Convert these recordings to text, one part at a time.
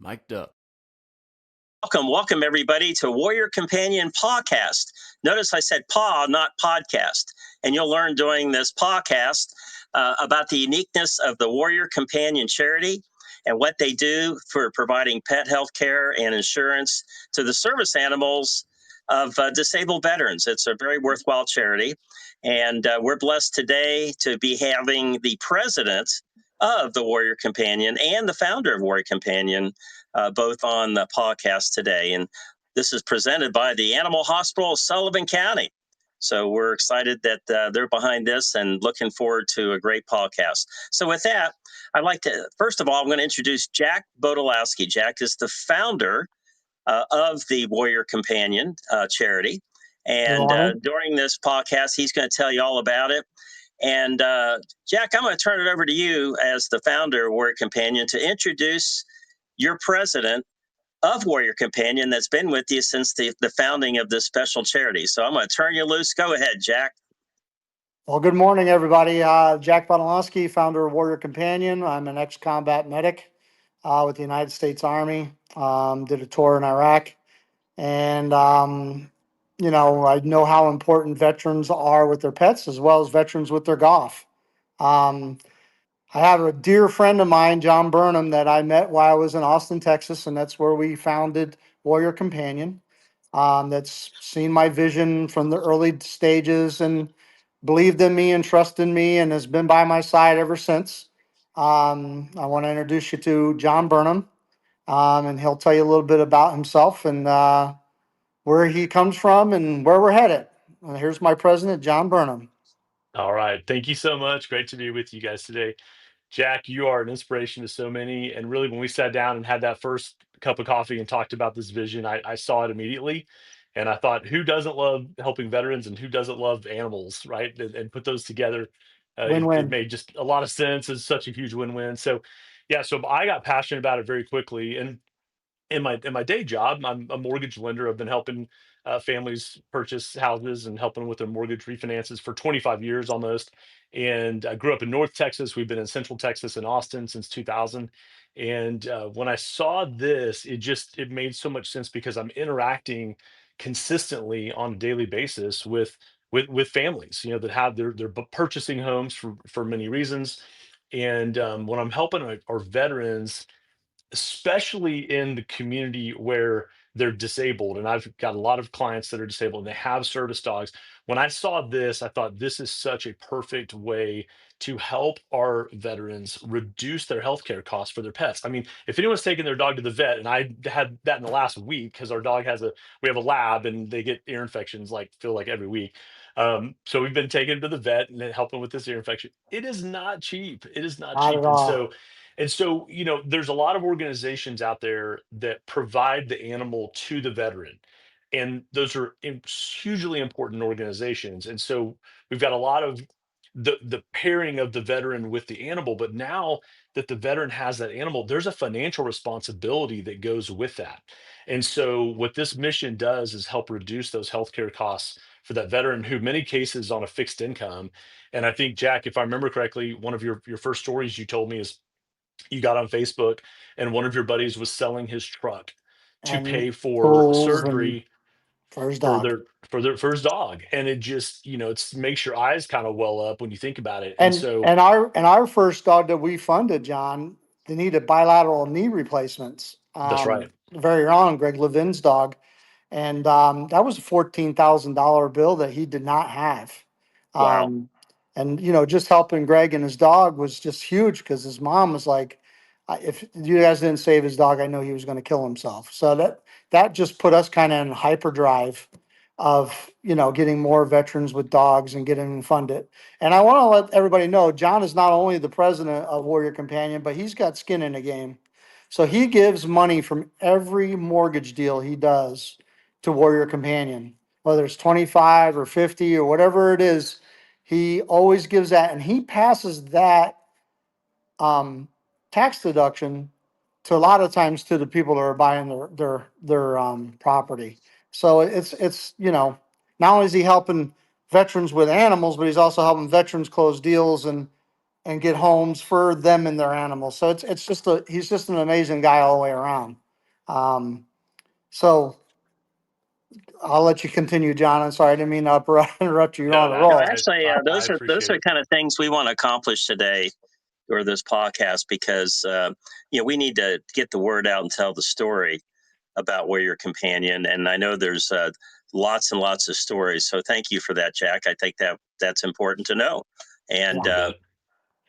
Mic'd up. Welcome everybody to Warrior Companion podcast. Notice I said paw, not podcast. And you'll learn during this podcast about the uniqueness of the Warrior Companion charity and what they do for providing pet health care and insurance to the service animals of disabled veterans. It's a very worthwhile charity. And we're blessed today to be having the president of the Warrior Companion and the founder of Warrior Companion both on the podcast today. And this is presented by the Animal Hospital of Sullivan County. So we're excited that they're behind this and looking forward to a great podcast. So with that, I'd like to, first of all, I'm going to introduce Jack Bodolosky. Jack is the founder of the Warrior Companion charity. And during this podcast, he's going to tell you all about it. And Jack, I'm going to turn it over to you as the founder of Warrior Companion to introduce your president of Warrior Companion that's been with you since the founding of this special charity. So I'm going to turn you loose. Go ahead, Jack. Well, good morning, everybody. Jack Bodolosky, founder of Warrior Companion. I'm an ex-combat medic with the United States Army. Did a tour in Iraq. And, I know how important veterans are with their pets as well as veterans with their golf. I have a dear friend of mine, John Burnam, that I met while I was in Austin, Texas, and that's where we founded Warrior Companion. That's seen my vision from the early stages and believed in me and trusted me and has been by my side ever since. I want to introduce you to John Burnam, and he'll tell you a little bit about himself and where he comes from and where we're headed. Here's my president, John Burnam. All right. Thank you so much. Great to be with you guys today. Jack, you are an inspiration to so many. And really, when we sat down and had that first cup of coffee and talked about this vision, I saw it immediately. And I thought, who doesn't love helping veterans and who doesn't love animals, right? And put those together. It made just a lot of sense. It's such a huge win-win. So, yeah, so I got passionate about it very quickly. And in my day job, I'm a mortgage lender. I've been helping families purchase houses and helping with their mortgage refinances for 25 years almost. And I grew up in North Texas. We've been in Central Texas in Austin since 2000. And when I saw this, it made so much sense because I'm interacting consistently on a daily basis with families, that have they're purchasing homes for many reasons. And when I'm helping our veterans, especially in the community where they're disabled. And I've got a lot of clients that are disabled and they have service dogs. When I saw this, I thought this is such a perfect way to help our veterans reduce their healthcare costs for their pets. I mean, if anyone's taking their dog to the vet, and I had that in the last week because our dog we have a lab and they get ear infections feel like every week. So we've been taking him to the vet and then helping with this ear infection. It is not cheap. It is not cheap. And so, there's a lot of organizations out there that provide the animal to the veteran. And those are hugely important organizations. And so we've got a lot of the pairing of the veteran with the animal. But now that the veteran has that animal, there's a financial responsibility that goes with that. And so what this mission does is help reduce those healthcare costs for that veteran who, many cases, on a fixed income. And I think, Jack, if I remember correctly, one of your first stories you told me is you got on Facebook and one of your buddies was selling his truck to pay for surgery for his dog. for his dog. And it just, it makes your eyes kind of well up when you think about it. And our first dog that we funded, John, they needed bilateral knee replacements. That's right. Very wrong, Greg Levin's dog. And that was a $14,000 bill that he did not have. Wow. And, just helping Greg and his dog was just huge because his mom was like, if you guys didn't save his dog, I know he was going to kill himself. So that just put us kind of in hyperdrive of, getting more veterans with dogs and getting them funded. And I want to let everybody know, John is not only the president of Warrior Companion, but he's got skin in the game. So he gives money from every mortgage deal he does to Warrior Companion, whether it's 25 or 50 or whatever it is. He always gives that, and he passes that tax deduction to a lot of times to the people that are buying their property. So it's not only is he helping veterans with animals, but he's also helping veterans close deals and and get homes for them and their animals. So it's just he's just an amazing guy all the way around. So I'll let you continue, John. I'm sorry, I didn't mean to interrupt you. You're No, on a no, No, roll. actually, I those appreciate are it. kind of things we want to accomplish today or this podcast because we need to get the word out and tell the story about Warrior Companion, and I know there's lots and lots of stories. So thank you for that, Jack. I think that's important to know. And Yeah, You bet.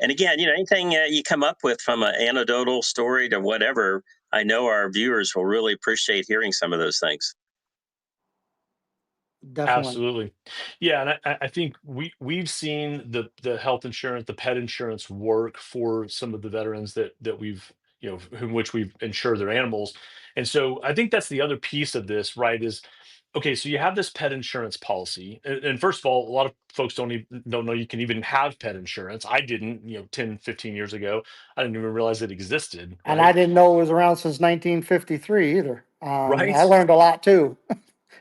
and again, anything you come up with from an anecdotal story to whatever, I know our viewers will really appreciate hearing some of those things. definitely. Absolutely. Yeah, and I think we've seen the health insurance, the pet insurance work for some of the veterans that we've, whom which we've insured their animals. And so I think that's the other piece of this, right? Is okay, so you have this pet insurance policy. And first of all, a lot of folks don't know you can even have pet insurance. I didn't, 10, 15 years ago. I didn't even realize it existed, And I right? didn't know it was around since 1953 either. I Right? learned a lot too.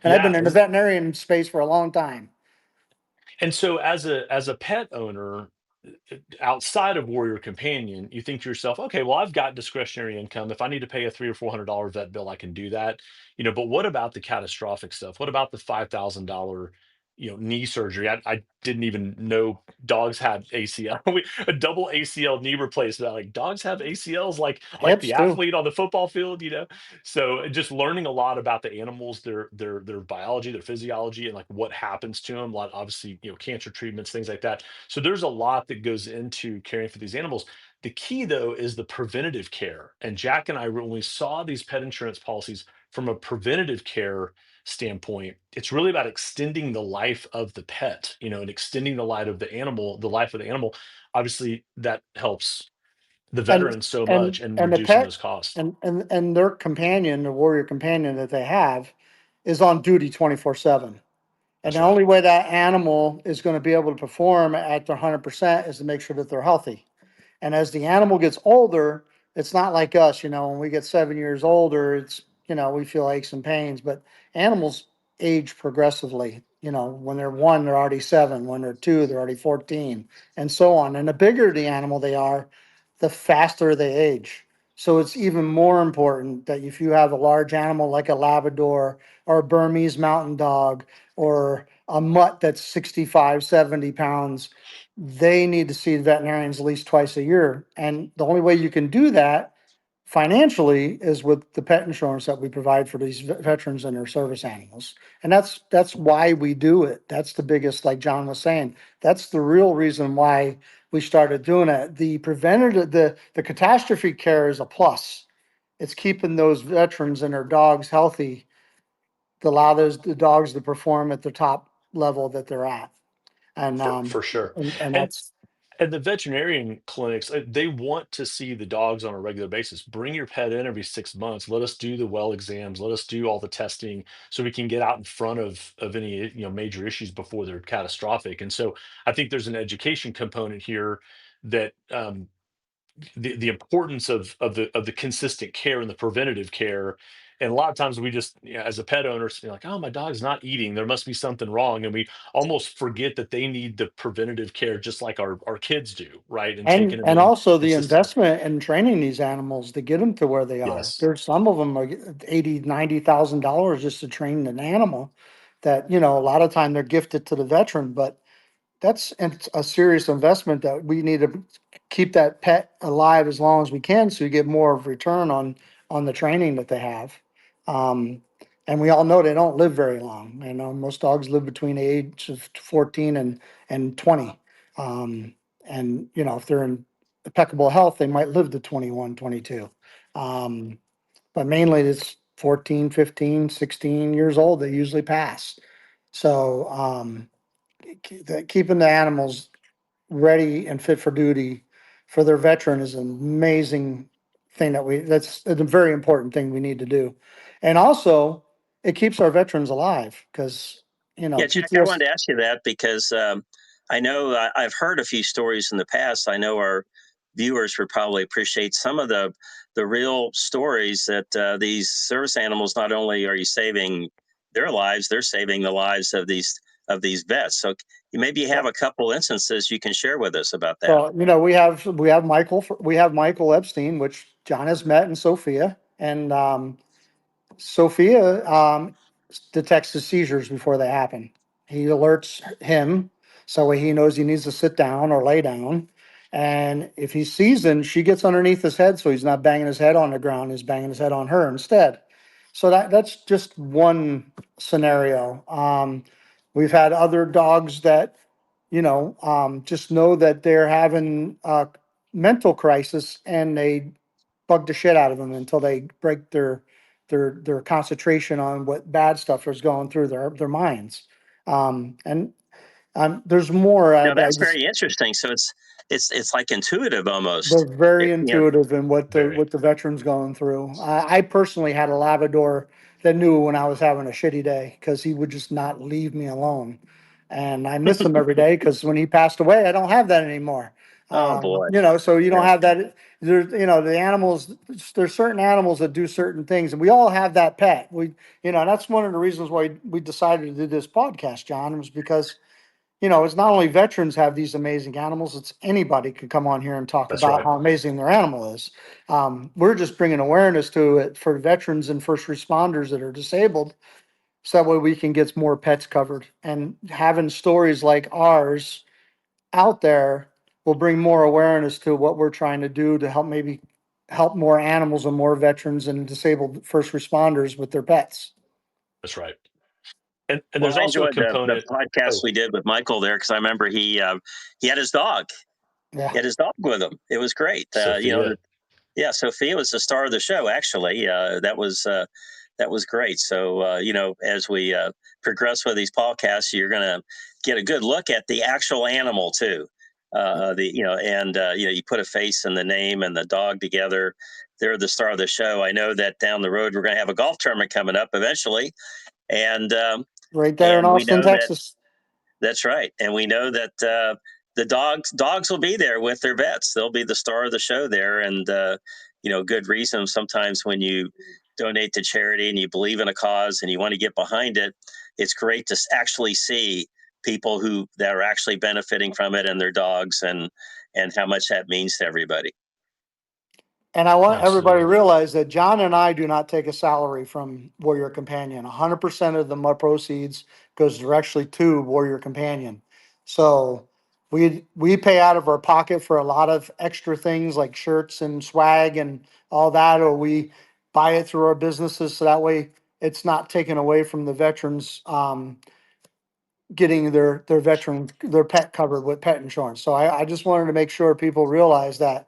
And I've been Yeah. in the veterinarian space for a long time. And so as a pet owner, outside of Warrior Companion, you think to yourself, okay, well, I've got discretionary income. If I need to pay a $300 or $400 vet bill, I can do that. But what about the catastrophic stuff? What about the $5,000, knee surgery? I didn't even know dogs had ACL. A double ACL knee replacement. Like dogs have ACLs, like Hips the too. athlete on the football field. So just learning a lot about the animals, their biology, their physiology, and like what happens to them. A lot, obviously, cancer treatments, things like that. So there's a lot that goes into caring for these animals. The key, though, is the preventative care. And Jack and I, when we saw these pet insurance policies from a preventative care standpoint, it's really about extending the life of the pet, and extending the life of the animal. Obviously, that helps the And veterans so and much and and the reducing pet those costs. and their companion, the warrior companion that they have, is on duty 24/7. And That's the right. only way that animal is going to be able to perform at their 100% is to make sure that they're healthy. And as the animal gets older, it's not like us, when we get 7 years older, we feel aches and pains, but animals age progressively. When they're one, they're already seven. When they're two, they're already 14, and so on. And the bigger the animal they are, the faster they age. So it's even more important that if you have a large animal like a Labrador or a Burmese mountain dog or a mutt that's 65, 70 pounds, they need to see veterinarians at least twice a year. And the only way you can do that financially is with the pet insurance that we provide for these veterans and their service animals. And that's why we do it. That's the biggest, like John was saying, that's the real reason why we started doing it. The preventative, the catastrophe care is a plus. It's keeping those veterans and their dogs healthy to allow the dogs to perform at the top level that they're at. And For sure. and And that's And the veterinarian clinics, they want to see the dogs on a regular basis. Bring your pet in every 6 months. Let us do the well exams. Let us do all the testing so we can get out in front of any major issues before they're catastrophic. And so I think there's an education component here that the importance of the consistent care and the preventative care. And a lot of times we just, as a pet owner, like, oh, my dog's not eating. There must be something wrong. And we almost forget that they need the preventative care just like our kids do, right? And taking them and in also the consistently. investment in training these animals to get them to where they are. Yes. There's some of them are 80, $90,000 just to train an animal that, a lot of time they're gifted to the veteran, but it's a serious investment that we need to keep that pet alive as long as we can so you get more of return on the training that they have. Um, and we all know they don't live very long. Most dogs live between the age of 14 and 20. Um, and if they're in impeccable health, they might live to 21, 22. Um, but mainly it's 14, 15, 16 years old, they usually pass. So, keeping the animals ready and fit for duty for their veteran is an amazing thing that's a very important thing we need to do. And also it keeps our veterans alive because, Yeah, Jack, I PTSD. wanted to ask you that because I know I've heard a few stories in the past. I know our viewers would probably appreciate some of the real stories that these service animals. Not only are you saving their lives, they're saving the lives of these of these vets. So maybe you have a couple instances you can share with us about that. So, we have Michael Epstein, which John has met, and Sophia. And Sophia detects the seizures before they happen. He alerts him so he knows he needs to sit down or lay down. And if he sees them, she gets underneath his head so he's not banging his head on the ground, he's banging his head on her instead. So that's just one scenario. We've had other dogs that, just know that they're having a mental crisis and they bug the shit out of them until they break their concentration on what bad stuff is going through their minds. And there's more. No, that's very interesting. So it's like intuitive almost. They're very You know, intuitive in what the Very. veteran's going through. I personally had a Labrador that knew when I was having a shitty day because he would just not leave me alone, and I miss him every day because when he passed away, I don't have that anymore. oh boy. So you don't Yeah. have that. There's the animals. There's certain animals that do certain things, and we all have that pet. That's one of the reasons why we decided to do this podcast, John, was because it's not only veterans have these amazing animals, it's anybody can come on here and talk That's about right. how amazing their animal is. We're just bringing awareness to it for veterans and first responders that are disabled. So that way we can get more pets covered, and having stories like ours out there will bring more awareness to what we're trying to do to help more animals and more veterans and disabled first responders with their pets. That's right. And Well, there's I also a enjoyed the component. podcast Oh, we did with Michael there because I remember he had his dog. Yeah. He had his dog with him. It was great. Sophia. Yeah, Sophia was the star of the show. Actually, that was great. So as we progress with these podcasts, you're going to get a good look at the actual animal too. You put a face and the name and the dog together. They're the star of the show. I know that down the road we're going to have a golf tournament coming up eventually, and Right there in we Austin, know that Texas. that's right. And we know that the dogs will be there with their vets. They'll be the star of the show there. And, good reason sometimes when you donate to charity and you believe in a cause and you want to get behind it, it's great to actually see people that are actually benefiting from it and their dogs and how much that means to everybody. And I want everybody to Absolutely. realize that John and I do not take a salary from Warrior Companion. 100% of the proceeds goes directly to Warrior Companion. So we pay out of our pocket for a lot of extra things like shirts and swag and all that, or we buy it through our businesses. So that way it's not taken away from the veterans getting their pet covered with pet insurance. So I just wanted to make sure people realize that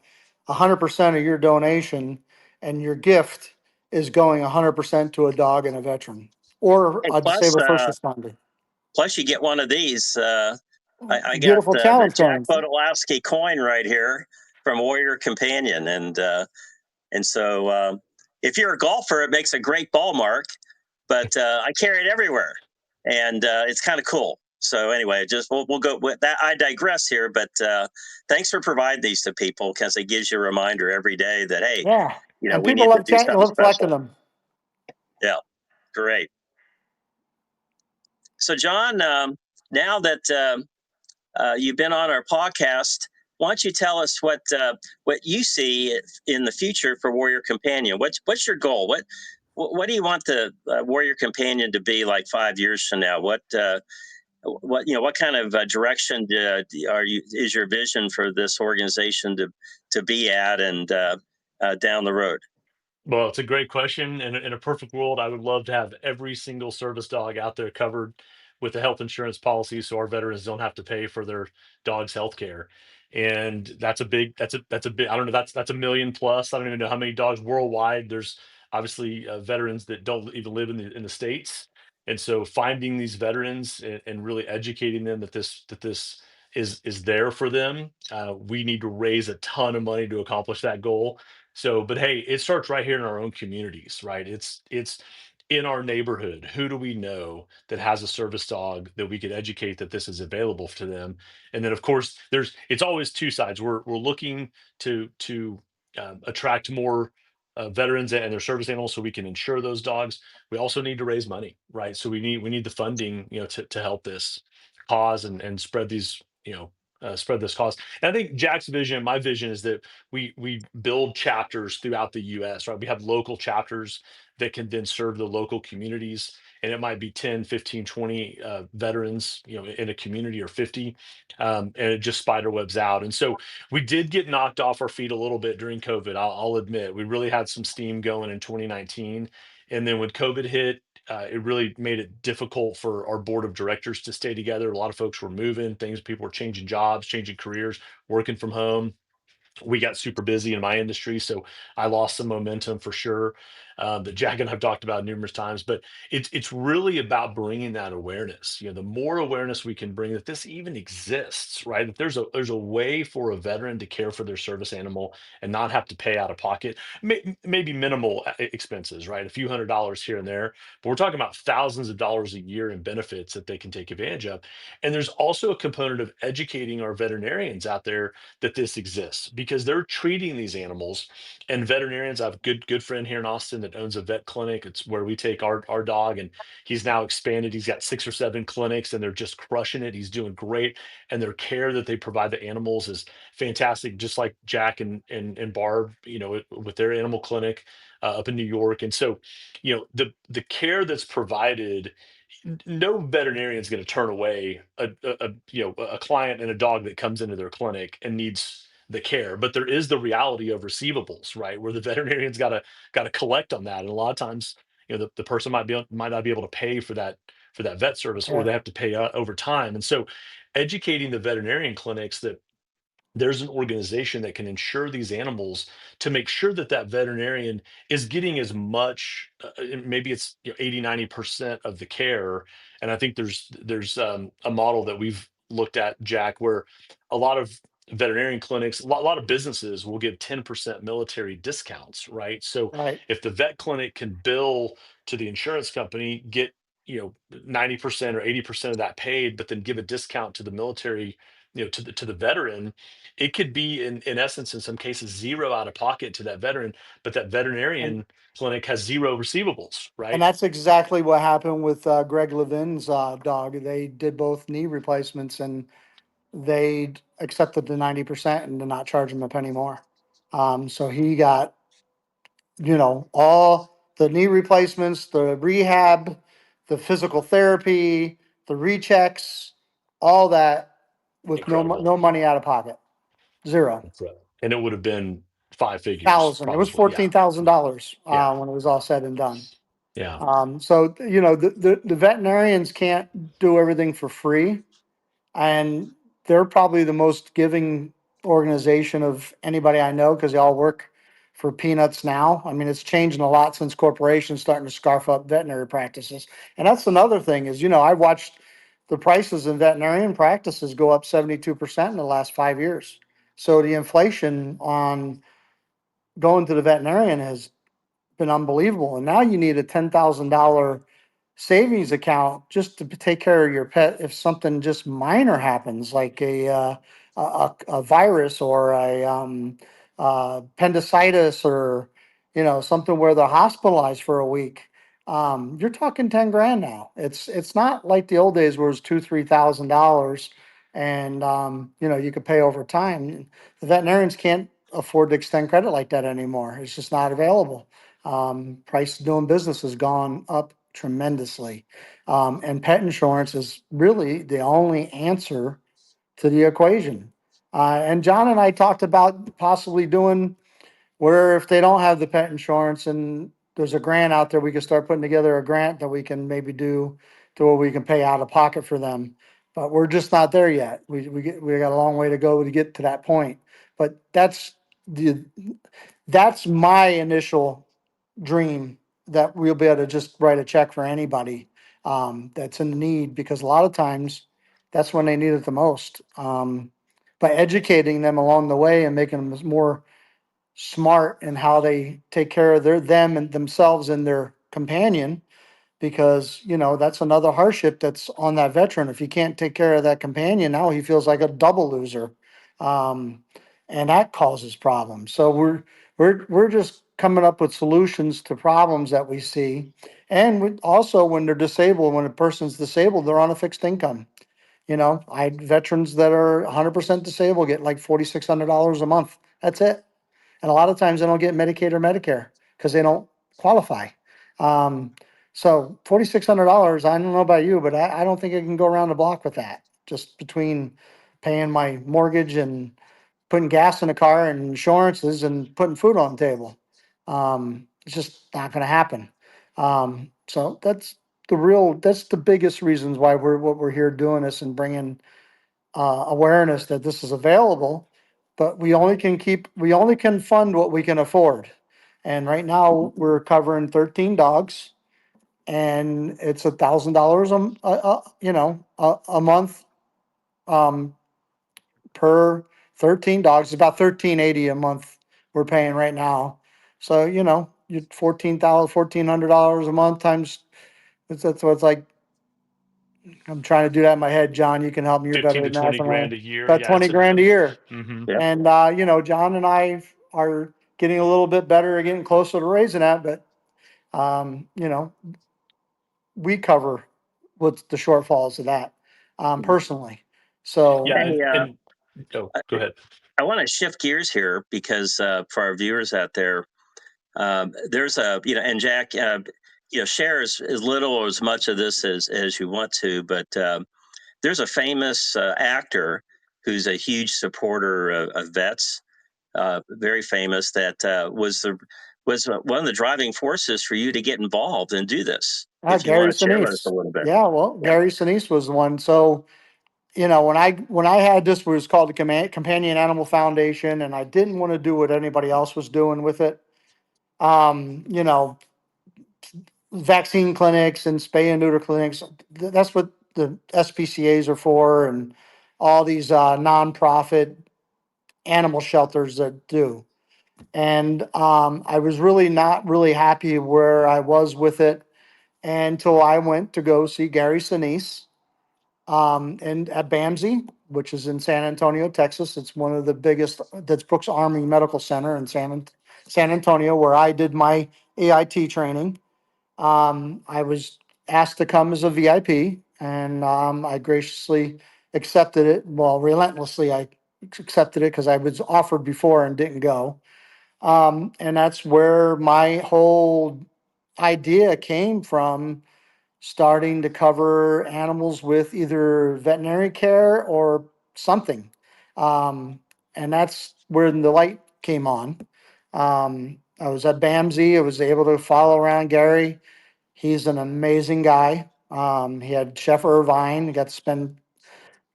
100% of your donation and your gift is going 100% to a dog and a veteran or And a disabled first responder. plus you get one of these. I got Beautiful the challenge Jack coins. Bodolosky coin right here from Warrior Companion, and so if you're a golfer, it makes a great ball mark. But I carry it everywhere, and it's kind of cool. So anyway, just we'll go with that. I digress here, but thanks for providing these to people because it gives you a reminder every day that hey, Yeah. And we people need to love do something love collecting special. them. Yeah, great. So John, now that you've been on our podcast. Why don't you tell us what you see in the future for Warrior Companion? What's your goal? What do you want the Warrior Companion to be like 5 years from now? What kind of direction is your vision for this organization to be at and down the road? Well, it's a great question. In a perfect world, I would love to have every single service dog out there covered with a health insurance policy, so our veterans don't have to pay for their dog's health care. And that's a big. I don't know. That's a million plus. I don't even know how many dogs worldwide. There's obviously veterans that don't even live in the states, and so finding these veterans and really educating them that this is there for them. We need to raise a ton of money to accomplish that goal. So, but hey, it starts right here in our own communities, right? It's in our neighborhood. Who do we know that has a service dog that we could educate that this is available to them? And then, of course, it's always two sides. We're looking to attract more veterans and their service animals so we can insure those dogs. We also need to raise money, right? So we need the funding, to help this. cause and spread these, spread this cause. And I think Jack's vision, my vision is that we build chapters throughout the U.S., right? We have local chapters that can then serve the local communities. And it might be 10, 15, 20 veterans, in a community, or 50. And it just spider webs out. And so we did get knocked off our feet a little bit during COVID. I'll admit, we really had some steam going in 2019. And then when COVID hit, it really made it difficult for our board of directors to stay together. A lot of folks were moving, people were changing jobs, changing careers, working from home. We got super busy in my industry, so I lost some momentum for sure. That Jack and I've talked about numerous times, but it's really about bringing that awareness. The more awareness we can bring that this even exists, right? That there's a way for a veteran to care for their service animal and not have to pay out of pocket, maybe minimal expenses, right? A few $100s here and there, but we're talking about thousands of dollars a year in benefits that they can take advantage of. And there's also a component of educating our veterinarians out there that this exists, because they're treating these animals. And veterinarians, I have a good friend here in Austin that owns a vet clinic. It's where we take our dog, and he's now expanded. He's got 6 or 7 clinics, and they're just crushing it. He's doing great, and their care that they provide the animals is fantastic, just like Jack and Barb, with their animal clinic up in New York. And so, the care that's provided, no veterinarian is going to turn away a client and a dog that comes into their clinic and needs the care. But there is the reality of receivables, right, where the veterinarian's got to collect on that. And a lot of times, the person might not be able to pay for that vet service, or Yeah. they have to pay over time. And so educating the veterinarian clinics that there's an organization that can insure these animals, to make sure that that veterinarian is getting as much, maybe it's 80, 90% of the care. And I think there's a model that we've looked at, Jack, where a lot of veterinarian clinics, a lot of businesses will give 10% military discounts, right? So Right. if the vet clinic can bill to the insurance company, get 90% or 80% of that paid, but then give a discount to the military, to the veteran, it could be in essence, in some cases, zero out of pocket to that veteran, but that And veterinarian clinic has zero receivables, and right? that's exactly what happened with Greg Levin's dog. They did both knee replacements, and they accepted the 90% and did not charge him a penny more. So he got, all the knee replacements, the rehab, the physical therapy, the rechecks, all that with Incredible. no money out of pocket, zero. Incredible. And it would have been 5 figures, Thousand. It was probably. Yeah. $14,000 Yeah. when it was all said and done. Yeah. So the veterinarians can't do everything for free, and they're probably the most giving organization of anybody I know, because they all work for peanuts now. I mean, it's changing a lot since corporations starting to scarf up veterinary practices. And that's another thing is, I watched the prices in veterinarian practices go up 72% in the last 5 years. So the inflation on going to the veterinarian has been unbelievable. And now you need a $10,000 savings account just to take care of your pet if something just minor happens, like a virus, or a appendicitis, or something where they're hospitalized for a week. You're talking 10 grand now. It's not like the old days where it was $2,000-3,000, and you could pay over time. The veterinarians can't afford to extend credit like that anymore. It's just not available. Price of doing business has gone up tremendously. And pet insurance is really the only answer to the equation. And John and I talked about possibly doing where, if they don't have the pet insurance and there's a grant out there, we could start putting together a grant that we can maybe do to where we can pay out of pocket for them. But we're just not there yet. We got a long way to go to get to that point. But that's my initial dream, that we'll be able to just write a check for anybody that's in need, because a lot of times that's when they need it the most. By educating them along the way and making them more smart in how they take care of them and themselves and their companion, because that's another hardship that's on that veteran. If he can't take care of that companion, now he feels like a double loser, um, and that causes problems. So we're just coming up with solutions to problems that we see. And also, when they're disabled, when a person's disabled, they're on a fixed income. I had veterans that are 100% disabled get like $4,600 a month. That's it. And a lot of times they don't get Medicaid or Medicare because they don't qualify. Um, so $4,600, I don't know about you, but I don't think I can go around the block with that. Just between paying my mortgage and putting gas in the car and insurances and putting food on the table. It's just not going to happen. So that's the biggest reasons why we're here doing this and bringing awareness that this is available, but we only can fund what we can afford. And right now we're covering 13 dogs and it's $1,000 a month, um, per 13 dogs. It's about 1380 a month we're paying right now. So, you $14,000 a month times, that's what it's like. I'm trying to do that in my head. John, you can help me. You're 15 better to at math 20 than I grand am. a year. About Yeah, 20 grand a year. mhm. Yeah. And, John and I are getting a little bit better, getting closer to raising that, but, um, you know, we cover what's the shortfalls of that, personally. So, Yeah, Hey, and oh, go ahead. I want to shift gears here because for our viewers out there, there's and Jack, share as little or as much of this as you want to, but there's a famous actor who's a huge supporter of vets, very famous, that was one of the driving forces for you to get involved and do this. If you Gary want to share with us a Sinise. little bit. Yeah, well, Yeah. Gary Sinise was the one. So, when I had this, was called the Companion Animal Foundation, and I didn't want to do what anybody else was doing with it. Um, you know, Vaccine clinics and spay and neuter clinics. That's what the SPCA's are for, and all these nonprofit animal shelters that do. And I was really not really happy where I was with it until I went to go see Gary Sinise, and at BAMSI, which is in San Antonio, Texas. It's one of the biggest. That's Brooks Army Medical Center in San Antonio, where I did my AIT training. I was asked to come as a VIP, and I graciously accepted it. Well, relentlessly, I accepted it because I was offered before and didn't go. And that's where my whole idea came from, starting to cover animals with either veterinary care or something. Um, and that's where the light came on. I was at BAMSI. I was able to follow around Gary. He's an amazing guy. He had Chef Irvine. Got to spend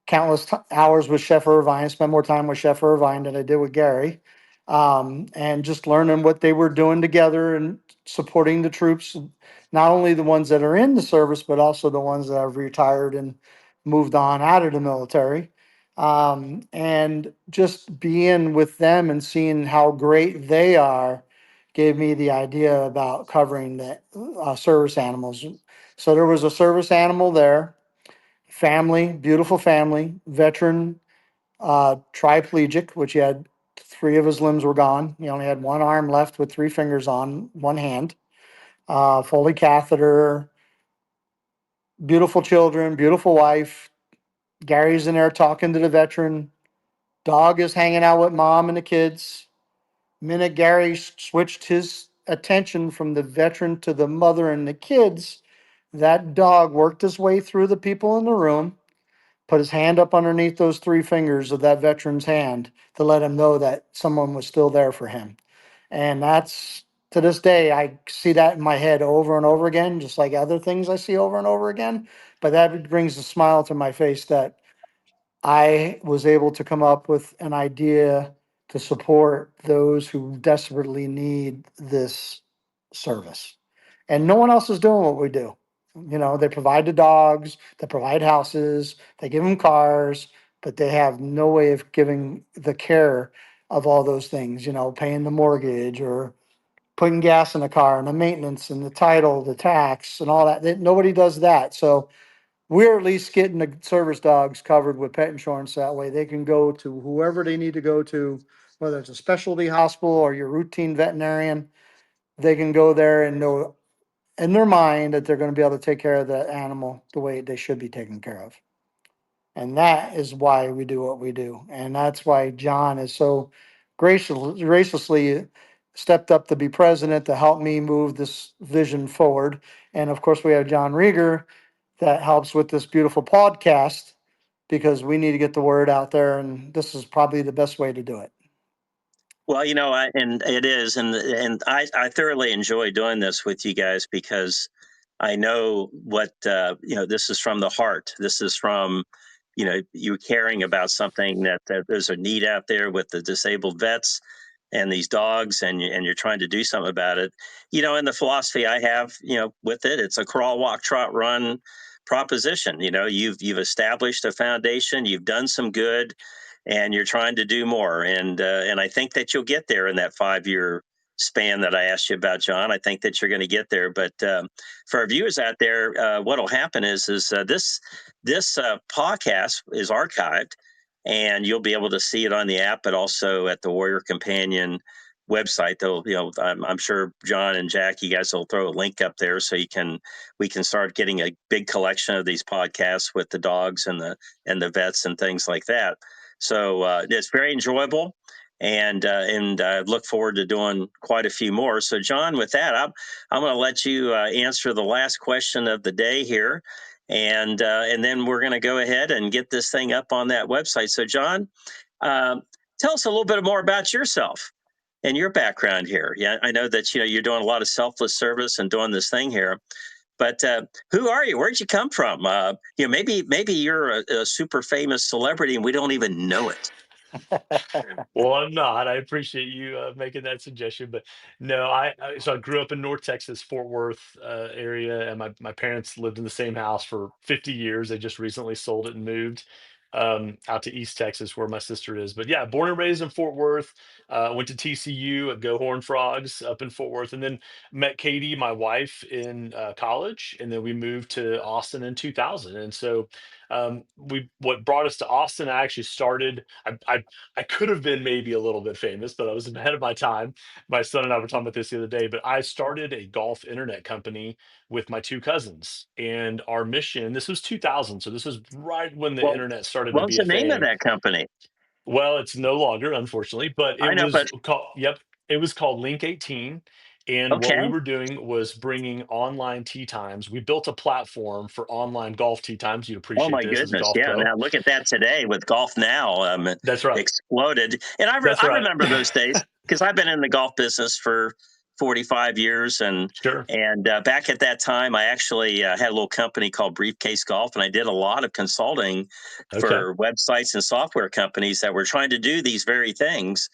countless hours with Chef Irvine. Spend more time with Chef Irvine than I did with Gary. And just learning what they were doing together and supporting the troops, not only the ones that are in the service, but also the ones that have retired and moved on out of the military. And just being with them and seeing how great they are gave me the idea about covering the service animals. So there was a service animal there, family, beautiful family, veteran, triplegic, which he had three of his limbs were gone. He only had one arm left with three fingers on one hand, Foley catheter, beautiful children, beautiful wife. Gary's in there talking to the veteran. Dog is hanging out with mom and the kids. Minute Gary switched his attention from the veteran to the mother and the kids, that dog worked his way through the people in the room, put his hand up underneath those three fingers of that veteran's hand to let him know that someone was still there for him. And that's, to this day, I see that in my head over and over again, just like other things I see over and over again. But that brings a smile to my face that I was able to come up with an idea to support those who desperately need this service. And no one else is doing what we do. They provide the dogs, they provide houses, they give them cars, but they have no way of giving the care of all those things, paying the mortgage or putting gas in the car and the maintenance and the title, the tax and all that. Nobody does that. So we're at least getting the service dogs covered with pet insurance. That way they can go to whoever they need to go to, whether it's a specialty hospital or your routine veterinarian. They can go there and know in their mind that they're going to be able to take care of the animal the way they should be taken care of. And that is why we do what we do. And that's why John is so graciously stepped up to be president to help me move this vision forward. And of course, we have John Reger that helps with this beautiful podcast because we need to get the word out there. And this is probably the best way to do it. Well, and it is, and I thoroughly enjoy doing this with you guys because I know what this is from the heart. This is from you caring about something that there's a need out there with the disabled vets and these dogs, and you're trying to do something about it. And the philosophy I have, with it, it's a crawl, walk, trot, run proposition. You've established a foundation, you've done some good, and you're trying to do more. And I think that you'll get there in that 5 year span that I asked you about, John. I think that you're going to get there. But for our viewers out there, what'll happen is this podcast is archived, and you'll be able to see it on the app, but also at the Warrior Companion website. They'll, I'm sure John and Jack, you guys will throw a link up there so we can start getting a big collection of these podcasts with the dogs and the vets and things like that. So it's very enjoyable, and I look forward to doing quite a few more. So, John, with that, I'm going to let you answer the last question of the day here, and then we're going to go ahead and get this thing up on that website. So, John, tell us a little bit more about yourself and your background here. Yeah, I know that you're doing a lot of selfless service and doing this thing here. But who are you? Where'd you come from? Maybe you're a super famous celebrity and we don't even know it. Well, I'm not. I appreciate you making that suggestion, but no, so I grew up in North Texas, Fort Worth area, and my parents lived in the same house for 50 years. They just recently sold it and moved out to East Texas, where my sister is. But yeah, born and raised in Fort Worth. Went to TCU at Go Horn Frogs up in Fort Worth, and then met Katie, my wife, in college, and then we moved to Austin in 2000. And so we what brought us to Austin, I actually started. I could have been maybe a little bit famous, but I was ahead of my time. My son and I were talking about this the other day, but I started a golf internet company with my two cousins. And our mission, this was 2000. So this was right when the Well, internet started to what was be the a name of thing. that company? Well, it's no longer, unfortunately, but it I know, was but called, yep, it was called Link 18. And what we okay. were doing was bringing online tee times. We built a platform for online golf tee times. You'd Oh appreciate my this as a goodness, golf yeah. pro. Now look at that today with Golf Now, That's right. exploded, and That's I right. remember those days because I've been in the golf business for 45 years, and Sure. back at that time, I actually had a little company called Briefcase Golf, and I did a lot of consulting Okay. for websites and software companies that were trying to do these very things.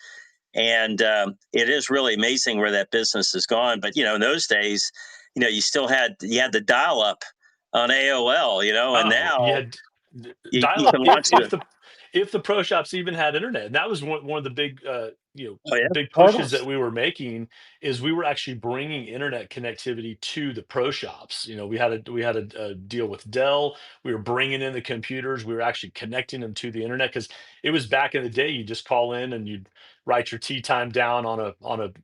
And it is really amazing where that business has gone. But in those days, you had the dial up on AOL, and Oh, you now had you dial up can launch the. if the pro shops even had internet. And that was one of the big Oh yeah. big pushes that Hurdles. we were making is we were actually bringing internet connectivity to the pro shops. We had a deal with Dell. We were bringing in the computers. We were actually connecting them to the internet because it was back in the day. You just call in and you'd write your tea time down on a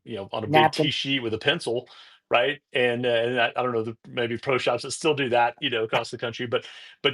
big tea Napkin. sheet with a pencil, right? And I don't know, maybe pro shops that still do that, across the country. But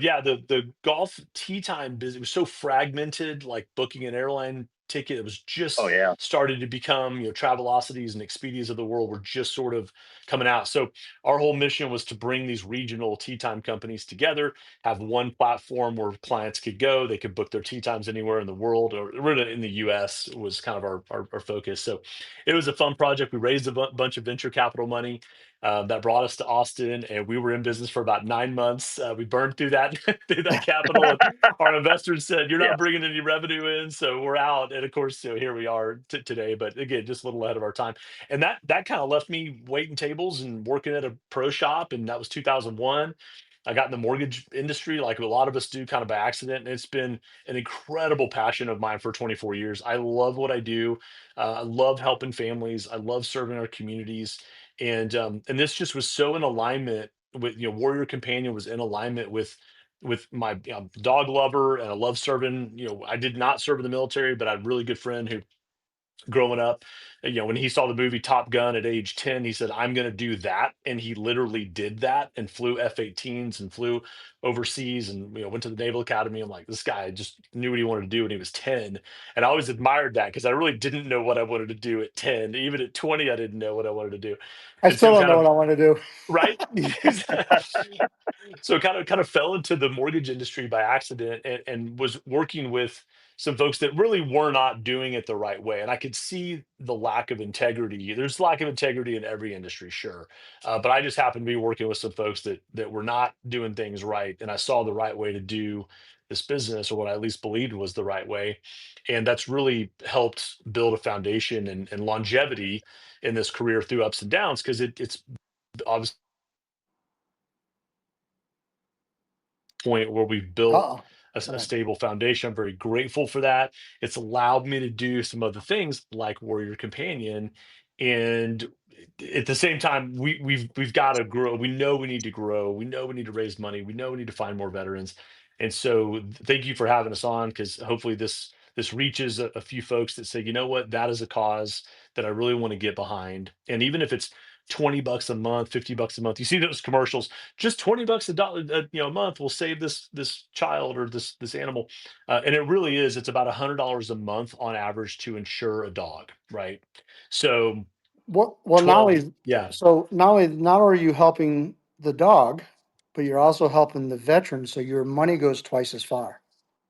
yeah, the golf tee time business was so fragmented, like booking an airline ticket. It was Oh just yeah. started to become, Travelocities and Expedias of the world were just sort of coming out. So our whole mission was to bring these regional tee time companies together, have one platform where clients could go, they could book their tee times anywhere in the world or really in the US was kind of our focus. So it was a fun project. We raised a bunch of venture capital money that brought us to Austin, and we were in business for about 9 months. We burned through that through that capital, and our investors said, "You're Yeah. not bringing any revenue in, so we're out." And of course, here we are today. But again, just a little ahead of our time, and that kind of left me waiting tables and working at a pro shop, and that was 2001. I got in the mortgage industry like a lot of us do, kind of by accident, and it's been an incredible passion of mine for 24 years. I love what I do. I love helping families. I love serving our communities, and this just was so in alignment with, Warrior Companion was in alignment with my dog lover, and I love serving. I did not serve in the military, but I had a really good friend who growing up. When he saw the movie Top Gun at age 10, he said, I'm going to do that. And he literally did that and flew F-18s and flew overseas and went to the Naval Academy. I'm like, this guy just knew what he wanted to do when he was 10. And I always admired that because I really didn't know what I wanted to do at 10. Even at 20, I didn't know what I wanted to do. I And still so don't kind know of, what I want to do. right? So kind of fell into the mortgage industry by accident, and was working with some folks that really were not doing it the right way. And I could see the lack of integrity. There's lack of integrity in every industry, sure. But I just happened to be working with some folks that were not doing things right. And I saw the right way to do this business, or what I at least believed was the right way. And that's really helped build a foundation and longevity in this career through ups and downs, because it's obviously point where we've built Oh, a stable foundation. I'm very grateful for that. It's allowed me to do some other things like Warrior Companion, and at the same time, we've got to grow. We know we need to grow. We know we need to raise money. We know we need to find more veterans. And so, thank you for having us on, because hopefully this reaches a few folks that say, you know what, that is a cause that I really want to get behind. And even if it's $20 a month, $50 a month, you see those commercials, just $20 a month will save this child or this animal. And it really is, it's about $100 a month on average to insure a dog, right? So well, 12, yeah, not only are you helping the dog, but you're also helping the veteran, so your money goes twice as far.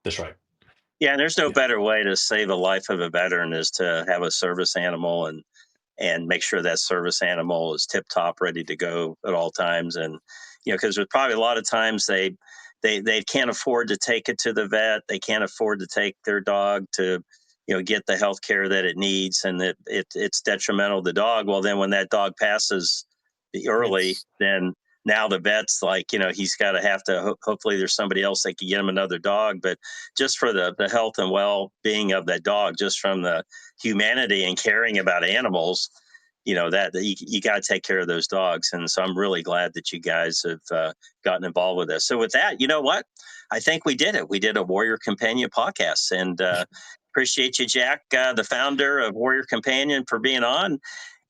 that's right. Yeah, and there's no Yeah, better way to save the life of a veteran is to have a service animal and make sure that service animal is tip top, ready to go at all times. And because there's probably a lot of times they can't afford to take it to the vet, they can't afford to take their dog to get the health care that it needs, and it's detrimental to the dog. Well, then when that dog passes early, It's then now the vet's like, he's got to have to hopefully there's somebody else that can get him another dog. But just for the health and well-being of that dog, just from the humanity and caring about animals, that you got to take care of those dogs. And so I'm really glad that you guys have gotten involved with this. So with that, you know what, I think we did it. We did a Warrior Companion podcast, and appreciate you, Jack, the founder of Warrior Companion, for being on,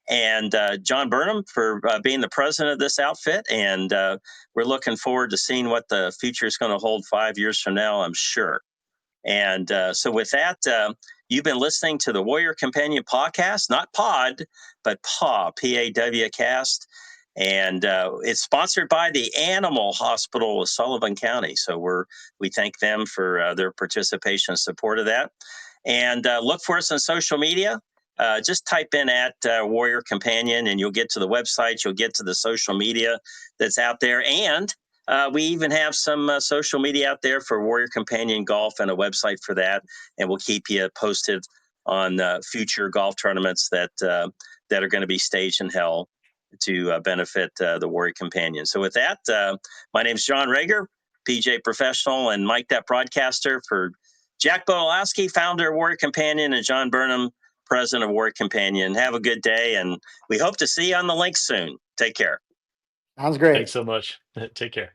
and John Burnam for being the president of this outfit. And we're looking forward to seeing what the future is going to hold 5 years from now, I'm sure. And so, with that, you've been listening to the Warrior Companion podcast, not pod, but PAW, PAW cast. And it's sponsored by the Animal Hospital of Sullivan County. So we thank them for their participation and support of that. And look for us on social media. Just type in at Warrior Companion, and you'll get to the website. You'll get to the social media that's out there. And we even have some social media out there for Warrior Companion Golf, and a website for that. And we'll keep you posted on future golf tournaments that are going to be staged and held to benefit the Warrior Companion. So with that, my name's John Reger, PJ Professional, and Mike, that broadcaster, for Jack Bodolosky, founder of Warrior Companion, and John Burnam, president of Warrior Companion. Have a good day, and we hope to see you on the link soon. Take care. sounds great. Thanks so much. Take care.